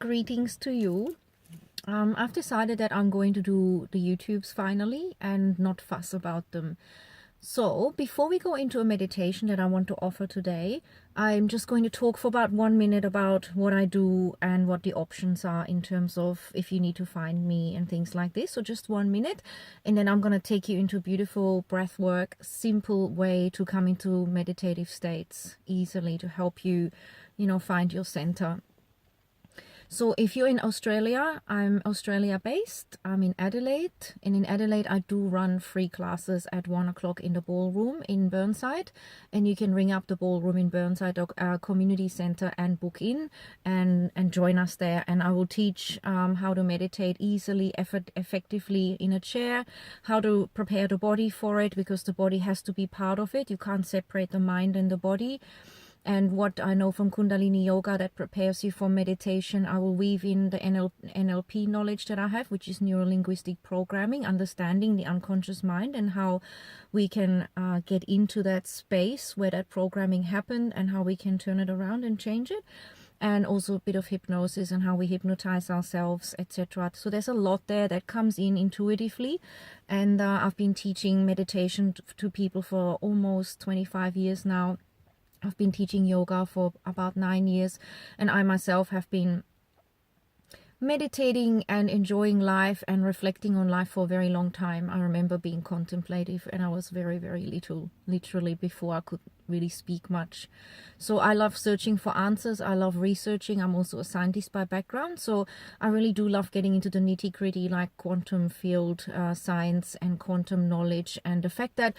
greetings to you. I've decided that I'm going to do the YouTubes finally and not fuss about them. So before we go into a meditation that I want to offer today, I'm just going to talk for about 1 minute about what I do and what the options are in terms of if you need to find me and things like this. So just 1 minute, and then I'm going to take you into a beautiful breath work, simple way to come into meditative states easily to help you, find your center. So if you're in Australia, I'm Australia based. I'm in Adelaide, and in Adelaide I do run free classes at 1 o'clock in the ballroom in Burnside, and you can ring up the ballroom in Burnside community center and book in and join us there. And I will teach how to meditate easily, effectively in a chair, how to prepare the body for it, because the body has to be part of it. You can't separate the mind and the body. And what I know from Kundalini Yoga that prepares you for meditation, I will weave in the NLP knowledge that I have, which is neuro-linguistic programming, understanding the unconscious mind and how we can get into that space where that programming happened and how we can turn it around and change it. And also a bit of hypnosis and how we hypnotize ourselves, etc. So there's a lot there that comes in intuitively. And I've been teaching meditation to people for almost 25 years now. I've been teaching yoga for about 9 years, and I myself have been meditating and enjoying life and reflecting on life for a very long time. I remember being contemplative, and I was very, very little, literally before I could really speak much. So I love searching for answers. I love researching. I'm also a scientist by background, so I really do love getting into the nitty-gritty, like quantum field science and quantum knowledge, and the fact that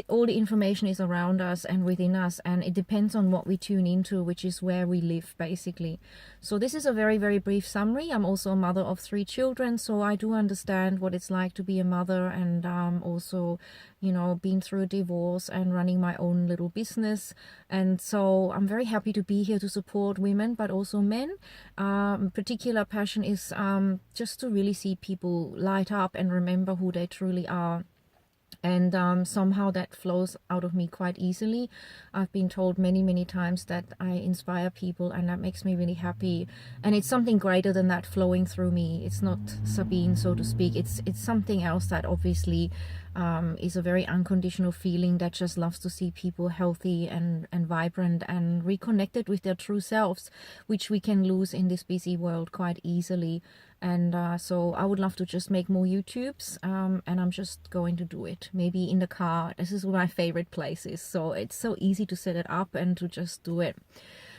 all the information is around us and within us, and it depends on what we tune into, which is where we live basically. So this is a very, very brief summary. I'm also a mother of 3 children, so I do understand what it's like to be a mother, and also been through a divorce and running my own little business. And so I'm very happy to be here to support women, but also men. Particular passion is just to really see people light up and remember who they truly are. And somehow that flows out of me quite easily. I've been told many, many times that I inspire people, and that makes me really happy. And it's something greater than that flowing through me. It's not Sabine, so to speak. It's something else that obviously is a very unconditional feeling that just loves to see people healthy and vibrant and reconnected with their true selves, which we can lose in this busy world quite easily. And so I would love to just make more YouTubes, and I'm just going to do it. Maybe in the car. This is where my favorite place is. So it's so easy to set it up and to just do it.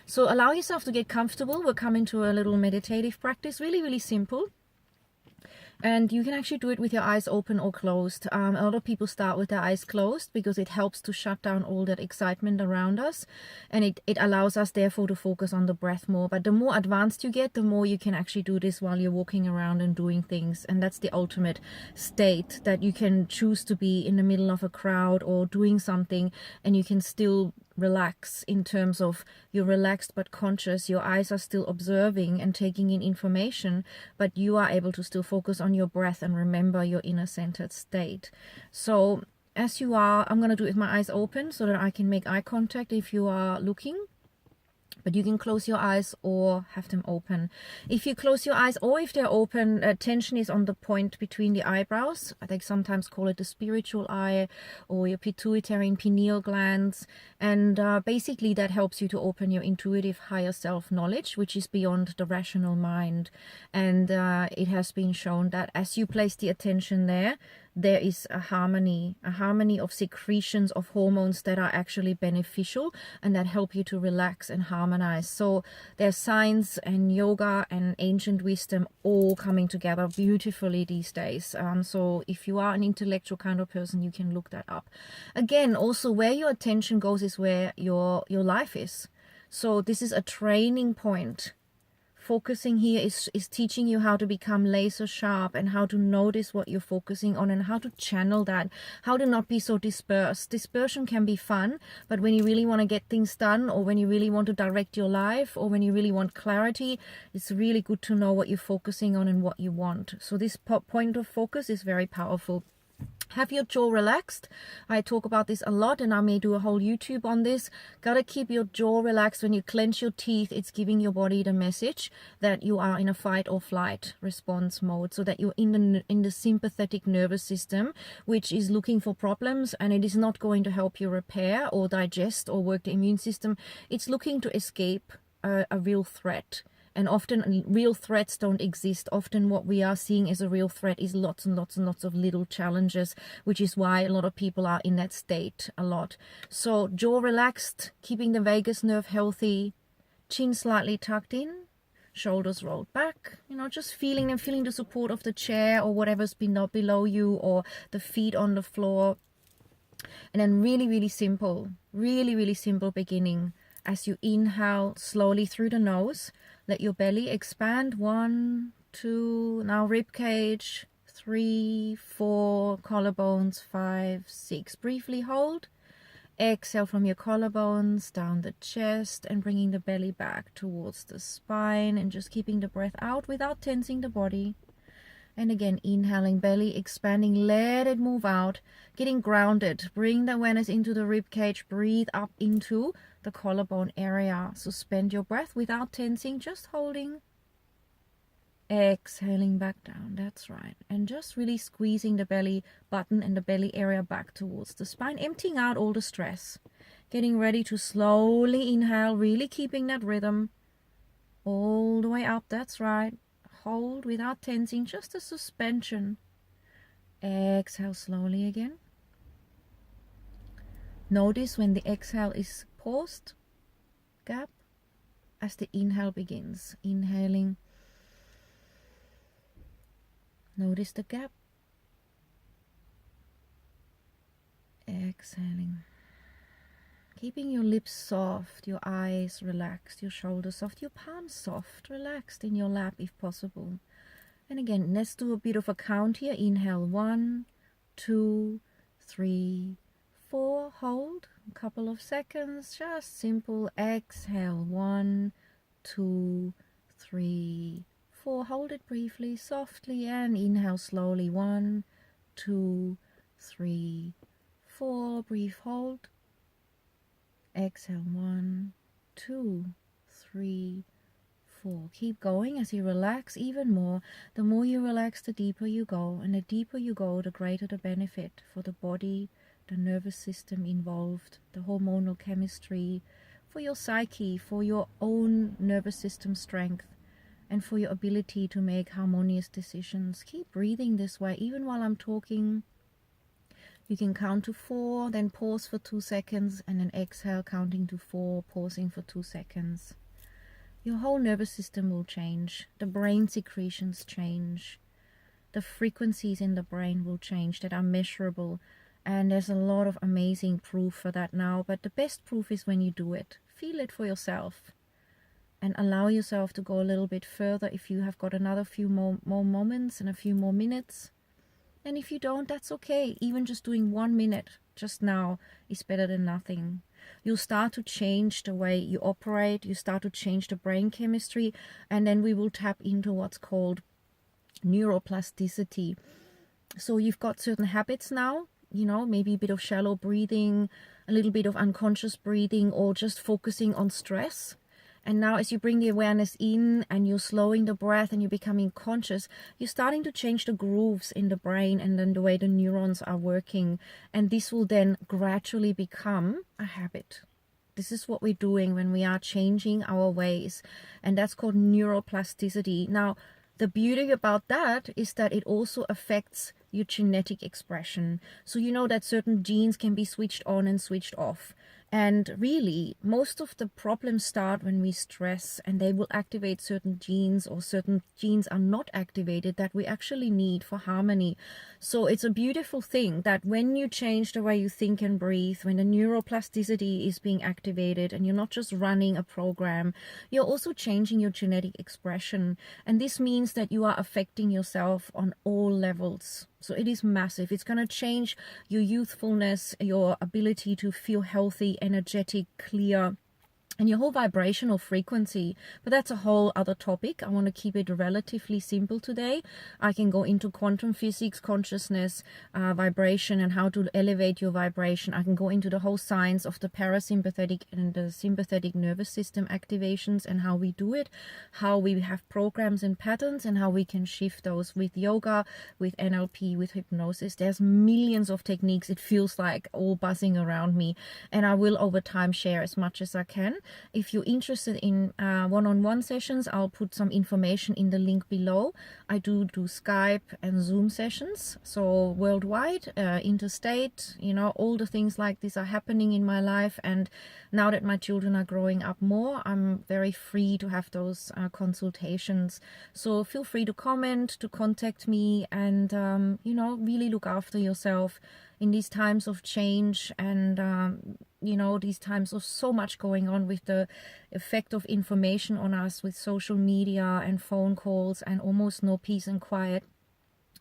So allow yourself to get comfortable. We'll come into a little meditative practice. Really, really simple. And you can actually do it with your eyes open or closed. A lot of people start with their eyes closed because it helps to shut down all that excitement around us. And it allows us, therefore, to focus on the breath more. But the more advanced you get, the more you can actually do this while you're walking around and doing things. And that's the ultimate state, that you can choose to be in the middle of a crowd or doing something, and you can still relax in terms of you're relaxed but conscious. Your eyes are still observing and taking in information, but you are able to still focus on your breath and remember your inner centered state. So as you are, I'm going to do it with my eyes open so that I can make eye contact if you are looking. But you can close your eyes or have them open. If you close your eyes or if they're open, tension is on the point between the eyebrows. I think sometimes call it the spiritual eye or your pituitary and pineal glands. And basically that helps you to open your intuitive higher self knowledge, which is beyond the rational mind. And it has been shown that as you place the attention there is a harmony of secretions of hormones that are actually beneficial and that help you to relax and harmonize. So there's science and yoga and ancient wisdom all coming together beautifully these days. So if you are an intellectual kind of person, you can look that up. Again, also where your attention goes is where your life is. So this is a training point. Focusing here is teaching you how to become laser sharp and how to notice what you're focusing on and how to channel that, how to not be so dispersed. Dispersion can be fun, but when you really want to get things done, or when you really want to direct your life, or when you really want clarity, it's really good to know what you're focusing on and what you want. So this point of focus is very powerful. Have your jaw relaxed. I talk about this a lot, and I may do a whole YouTube on this. Gotta keep your jaw relaxed. When you clench your teeth, it's giving your body the message that you are in a fight or flight response mode, so that you're in the sympathetic nervous system, which is looking for problems, and it is not going to help you repair or digest or work the immune system. It's looking to escape a real threat. And often real threats don't exist. Often what we are seeing as a real threat is lots and lots and lots of little challenges, which is why a lot of people are in that state a lot. So jaw relaxed, keeping the vagus nerve healthy, chin slightly tucked in, shoulders rolled back, you know, just feeling the support of the chair or whatever's below you, or the feet on the floor. And then really simple beginning. As you inhale slowly through the nose, let your belly expand. 1, 2, now rib cage, 3, 4, collarbones, 5, 6. Briefly hold. Exhale from your collarbones down the chest and bringing the belly back towards the spine, and just keeping the breath out without tensing the body. And again, inhaling, belly expanding, let it move out, getting grounded. Bring the awareness into the rib cage, breathe up into the collarbone area. Suspend your breath without tensing, just holding. Exhaling back down, that's right. And just really squeezing the belly button and the belly area back towards the spine, emptying out all the stress. Getting ready to slowly inhale, really keeping that rhythm all the way up, that's right. Hold without tensing, just a suspension. Exhale slowly again. Notice when the exhale is paused, gap, as the inhale begins. Inhaling. Notice the gap. Exhaling. Keeping your lips soft, your eyes relaxed, your shoulders soft, your palms soft, relaxed in your lap if possible. And again, let's do a bit of a count here. Inhale, 1, 2, 3, 4. Hold a couple of seconds, just simple. Exhale, 1, 2, 3, 4. Hold it briefly, softly, and inhale slowly. 1, 2, 3, 4. Brief hold. Exhale, 1, 2, 3, 4. Keep going as you relax even more. The more you relax, the deeper you go. And the deeper you go, the greater the benefit for the body, the nervous system involved, the hormonal chemistry, for your psyche, for your own nervous system strength, and for your ability to make harmonious decisions. Keep breathing this way, even while I'm talking. You can count to 4, then pause for 2 seconds, and then exhale, counting to 4, pausing for 2 seconds. Your whole nervous system will change. The brain secretions change. The frequencies in the brain will change that are measurable. And there's a lot of amazing proof for that now. But the best proof is when you do it. Feel it for yourself. And allow yourself to go a little bit further if you have got another few more moments and a few more minutes. And if you don't, that's okay. Even just doing 1 minute just now is better than nothing. You'll start to change the way you operate. You start to change the brain chemistry. And then we will tap into what's called neuroplasticity. So you've got certain habits now, you know, maybe a bit of shallow breathing, a little bit of unconscious breathing, or just focusing on stress. And now as you bring the awareness in and you're slowing the breath and you're becoming conscious, you're starting to change the grooves in the brain and then the way the neurons are working. And this will then gradually become a habit. This is what we're doing when we are changing our ways. And that's called neuroplasticity. Now, the beauty about that is that it also affects your genetic expression. So you know that certain genes can be switched on and switched off. And really, most of the problems start when we stress, and they will activate certain genes, or certain genes are not activated that we actually need for harmony. So it's a beautiful thing that when you change the way you think and breathe, when the neuroplasticity is being activated and you're not just running a program, you're also changing your genetic expression. And this means that you are affecting yourself on all levels. So it is massive. It's going to change your youthfulness, your ability to feel healthy, energetic, clear, and your whole vibrational frequency. But that's a whole other topic. I want to keep it relatively simple today. I can go into quantum physics, consciousness, vibration, and how to elevate your vibration. I can go into the whole science of the parasympathetic and the sympathetic nervous system activations and how we do it, how we have programs and patterns, and how we can shift those with yoga, with NLP, with hypnosis. There's millions of techniques. It feels like all buzzing around me, and I will over time share as much as I can. If you're interested in one-on-one sessions, I'll put some information in the link below. I do Skype and Zoom sessions, so worldwide, interstate, all the things like this are happening in my life. And now that my children are growing up more, I'm very free to have those consultations. So feel free to comment, to contact me, and really look after yourself in these times of change and these times of so much going on with the effect of information on us, with social media and phone calls and almost no peace and quiet.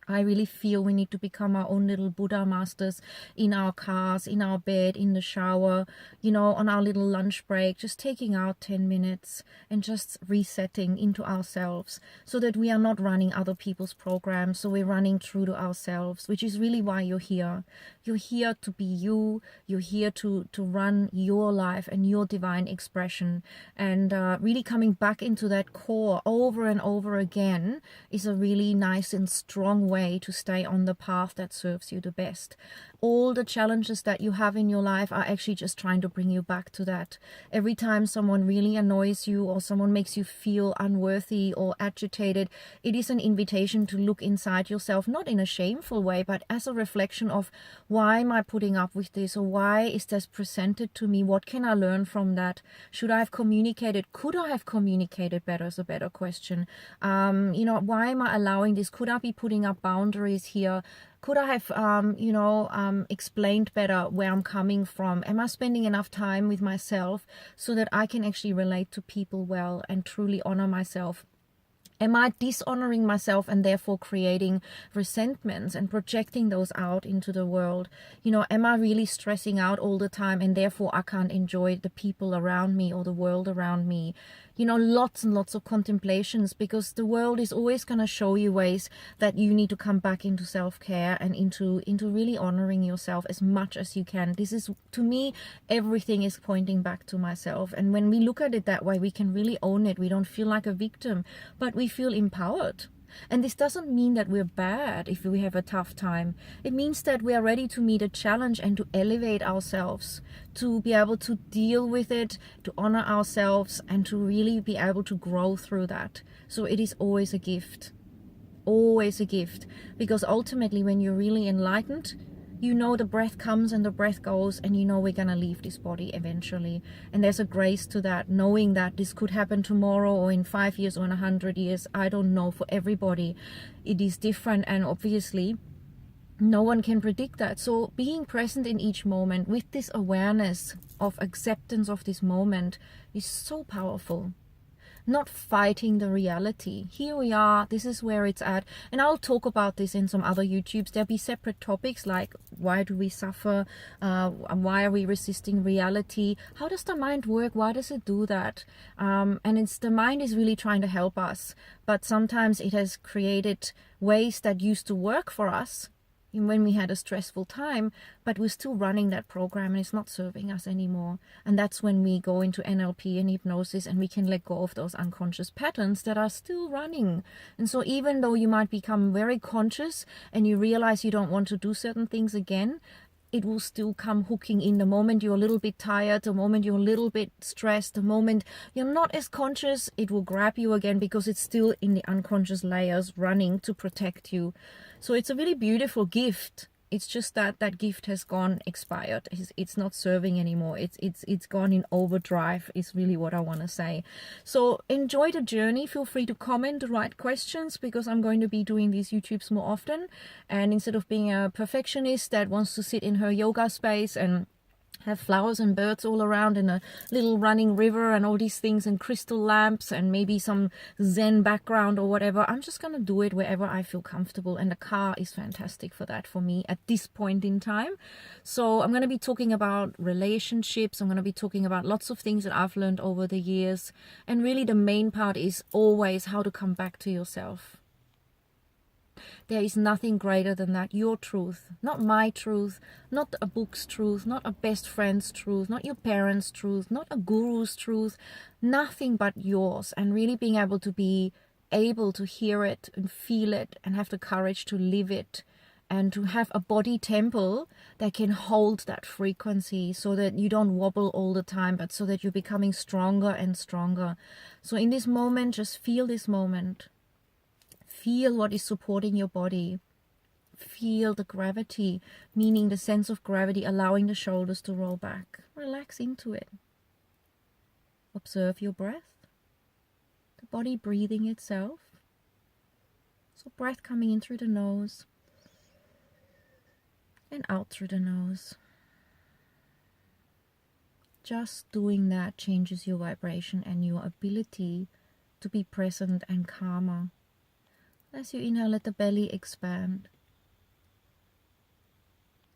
I really feel we need to become our own little Buddha masters in our cars, in our bed, in the shower, on our little lunch break, just taking out 10 minutes and just resetting into ourselves so that we are not running other people's programs. So we're running true to ourselves, which is really why you're here. You're here to be you. You're here to run your life and your divine expression. And really coming back into that core over and over again is a really nice and strong way to stay on the path that serves you the best. All the challenges that you have in your life are actually just trying to bring you back to that. Every time someone really annoys you or someone makes you feel unworthy or agitated, it is an invitation to look inside yourself, not in a shameful way, but as a reflection of, why am I putting up with this, or why is this presented to me? What can I learn from that? Should I have communicated? Could I have communicated better is a better question. Why am I allowing this? Could I be putting up boundaries here? Could I have, explained better where I'm coming from? Am I spending enough time with myself so that I can actually relate to people well and truly honor myself? Am I dishonoring myself and therefore creating resentments and projecting those out into the world? Am I really stressing out all the time and therefore I can't enjoy the people around me or the world around me? Lots and lots of contemplations, because the world is always going to show you ways that you need to come back into self-care and into really honoring yourself as much as you can. This is, to me, everything is pointing back to myself. And when we look at it that way, we can really own it. We don't feel like a victim, but we feel empowered. And this doesn't mean that we're bad if we have a tough time. It means that we are ready to meet a challenge and to elevate ourselves, to be able to deal with it, to honor ourselves, and to really be able to grow through that. So it is always a gift. Always a gift. Because ultimately, when you're really enlightened, the breath comes and the breath goes, and we're going to leave this body eventually. And there's a grace to that, knowing that this could happen tomorrow or in 5 years or in 100 years. I don't know. For everybody, it is different. And obviously, no one can predict that. So being present in each moment with this awareness of acceptance of this moment is so powerful. Not fighting the reality. Here we are, this is where it's at. And I'll talk about this in some other YouTubes. There'll be separate topics like, why do we suffer? Why are we resisting reality? How does the mind work? Why does it do that? And the mind is really trying to help us. But sometimes it has created ways that used to work for us when we had a stressful time, but we're still running that program and it's not serving us anymore. And that's when we go into NLP and hypnosis and we can let go of those unconscious patterns that are still running. And so even though you might become very conscious and you realize you don't want to do certain things again, it will still come hooking in the moment you're a little bit tired, the moment you're a little bit stressed, the moment you're not as conscious, it will grab you again because it's still in the unconscious layers running to protect you. So it's a really beautiful gift. It's just that that gift has gone expired. It's not serving anymore. It's gone in overdrive is really what I want to say. So enjoy the journey. Feel free to comment, to write questions, because I'm going to be doing these YouTubes more often. And instead of being a perfectionist that wants to sit in her yoga space and have flowers and birds all around and a little running river and all these things and crystal lamps and maybe some Zen background or whatever. I'm just going to do it wherever I feel comfortable, and the car is fantastic for that for me at this point in time. So I'm going to be talking about relationships. I'm going to be talking about lots of things that I've learned over the years, and really the main part is always how to come back to yourself. There is nothing greater than that. Your truth, not my truth, not a book's truth, not a best friend's truth, not your parents' truth, not a guru's truth, nothing but yours. And really being able to hear it and feel it and have the courage to live it, and to have a body temple that can hold that frequency so that you don't wobble all the time, but so that you're becoming stronger and stronger. So in this moment, just feel this moment. Feel what is supporting your body. Feel the gravity, meaning the sense of gravity, allowing the shoulders to roll back. Relax into it. Observe your breath, the body breathing itself. So breath coming in through the nose and out through the nose. Just doing that changes your vibration and your ability to be present and calmer. As you inhale, let the belly expand.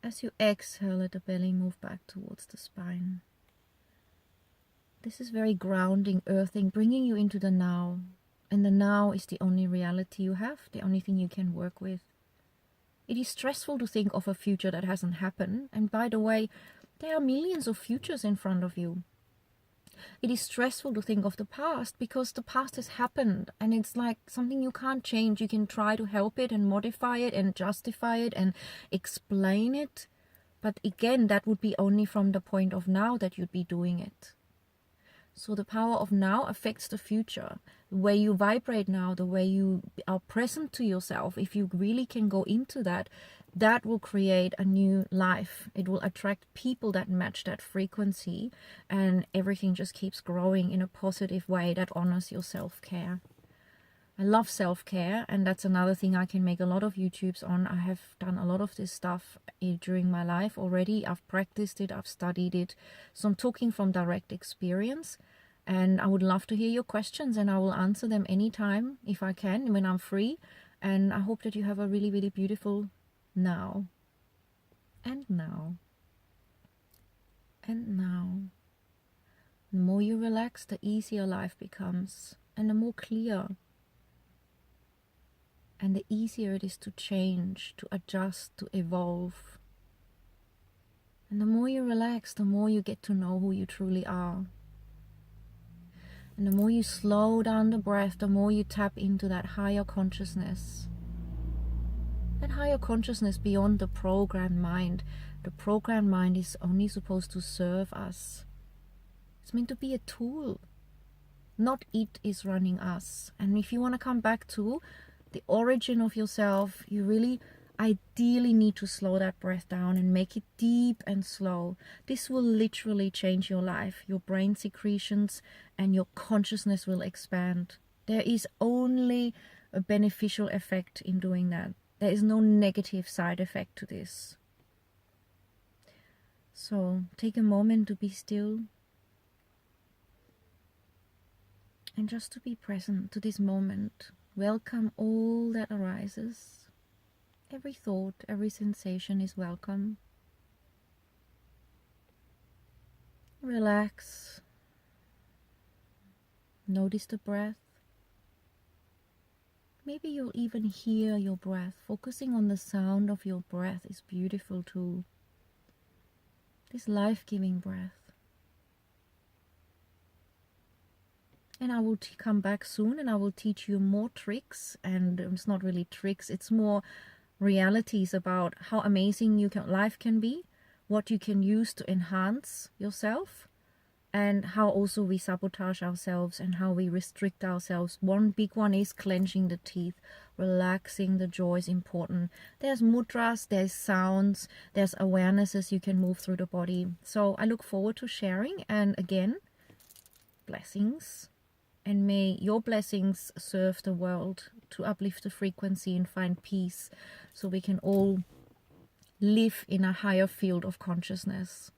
As you exhale, let the belly move back towards the spine. This is very grounding, earthing, bringing you into the now. And the now is the only reality you have, the only thing you can work with. It is stressful to think of a future that hasn't happened. And by the way, there are millions of futures in front of you. It is stressful to think of the past because the past has happened and it's like something you can't change. You can try to help it and modify it and justify it and explain it. But again, that would be only from the point of now that you'd be doing it. So the power of now affects the future. The way you vibrate now, the way you are present to yourself, if you really can go into that, that will create a new life. It will attract people that match that frequency, and everything just keeps growing in a positive way that honors your self-care. I love self-care, and that's another thing I can make a lot of YouTubes on. I have done a lot of this stuff during my life already. I've practiced it, I've studied it. So I'm talking from direct experience, and I would love to hear your questions, and I will answer them anytime if I can, when I'm free. And I hope that you have a really, really beautiful now. And now. And now. The more you relax, the easier life becomes, and the more clear. And the easier it is to change, to adjust, to evolve. And the more you relax, the more you get to know who you truly are. And the more you slow down the breath, the more you tap into that higher consciousness. That higher consciousness beyond the programmed mind. The programmed mind is only supposed to serve us. It's meant to be a tool. Not it is running us. And if you want to come back to the origin of yourself, you really ideally need to slow that breath down and make it deep and slow. This will literally change your life. Your brain secretions and your consciousness will expand. There is only a beneficial effect in doing that. There is no negative side effect to this. So take a moment to be still and just to be present to this moment. Welcome all that arises. Every thought, every sensation is welcome. Relax. Notice the breath. Maybe you'll even hear your breath. Focusing on the sound of your breath is beautiful too. This life-giving breath. And I will come back soon and I will teach you more tricks, and it's not really tricks, it's more realities about how amazing life can be, what you can use to enhance yourself, and how also we sabotage ourselves and how we restrict ourselves. One big one is clenching the teeth. Relaxing the jaw is important. There's mudras, there's sounds, there's awarenesses you can move through the body. So I look forward to sharing, and again, blessings. And may your blessings serve the world to uplift the frequency and find peace, so we can all live in a higher field of consciousness.